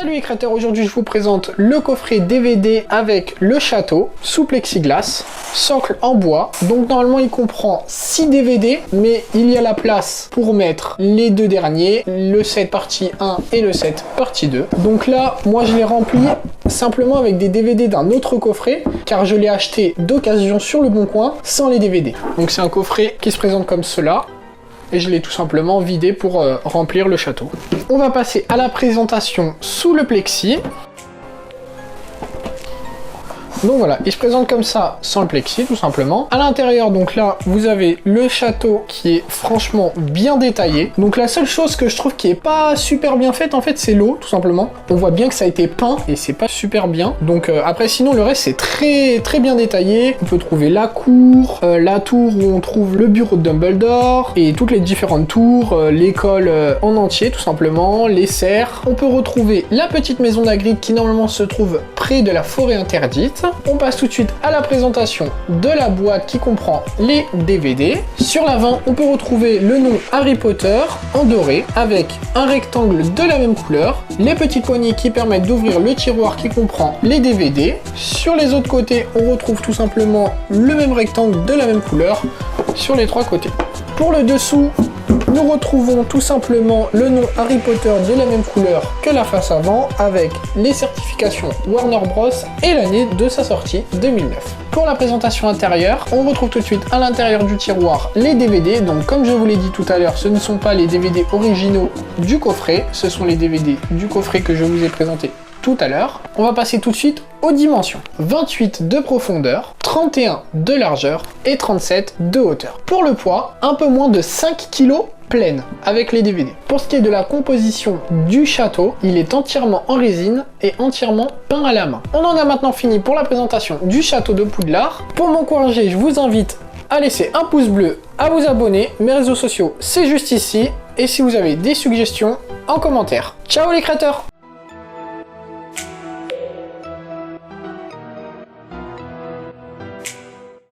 Salut les créateurs, aujourd'hui je vous présente le coffret DVD avec le château sous plexiglas, socle en bois. Donc normalement il comprend 6 DVD, mais il y a la place pour mettre les deux derniers, le 7 partie 1 et le 7 partie 2. Donc là, moi je l'ai rempli simplement avec des DVD d'un autre coffret, car je l'ai acheté d'occasion sur le Bon Coin sans les DVD. Donc c'est un coffret qui se présente comme cela. Et je l'ai tout simplement vidé pour remplir le château. On va passer à la présentation sous le plexi. Donc voilà, il se présente comme ça, sans le plexi, tout simplement. À l'intérieur, donc là, vous avez le château qui est franchement bien détaillé. Donc la seule chose que je trouve qui est pas super bien faite, en fait, c'est l'eau, tout simplement. On voit bien que ça a été peint et c'est pas super bien. Donc après, sinon, le reste, c'est très bien détaillé. On peut trouver la cour, la tour où on trouve le bureau de Dumbledore et toutes les différentes tours, l'école en entier, tout simplement, les serres. On peut retrouver la petite maison d'Hagrid qui, normalement, se trouve près de la forêt interdite. On passe tout de suite à la présentation de la boîte qui comprend les DVD. Sur l'avant, on peut retrouver le nom Harry Potter en doré avec un rectangle de la même couleur, les petites poignées qui permettent d'ouvrir le tiroir qui comprend les DVD. Sur les autres côtés, on retrouve tout simplement le même rectangle de la même couleur sur les trois côtés. Pour le dessous, nous retrouvons tout simplement le nom Harry Potter de la même couleur que la face avant avec les certifications Warner Bros et l'année de sa sortie 2009. Pour la présentation intérieure, on retrouve tout de suite à l'intérieur du tiroir les DVD. Donc comme je vous l'ai dit tout à l'heure, ce ne sont pas les DVD originaux du coffret, ce sont les DVD du coffret que je vous ai présenté tout à l'heure. On va passer tout de suite aux dimensions. 28 de profondeur, 31 de largeur et 37 de hauteur. Pour le poids, un peu moins de 5 kg pleine avec les DVD. Pour ce qui est de la composition du château, il est entièrement en résine et entièrement peint à la main. On en a maintenant fini pour la présentation du château de Poudlard. Pour m'encourager, je vous invite à laisser un pouce bleu, à vous abonner. Mes réseaux sociaux, c'est juste ici. Et si vous avez des suggestions, en commentaire. Ciao les créateurs!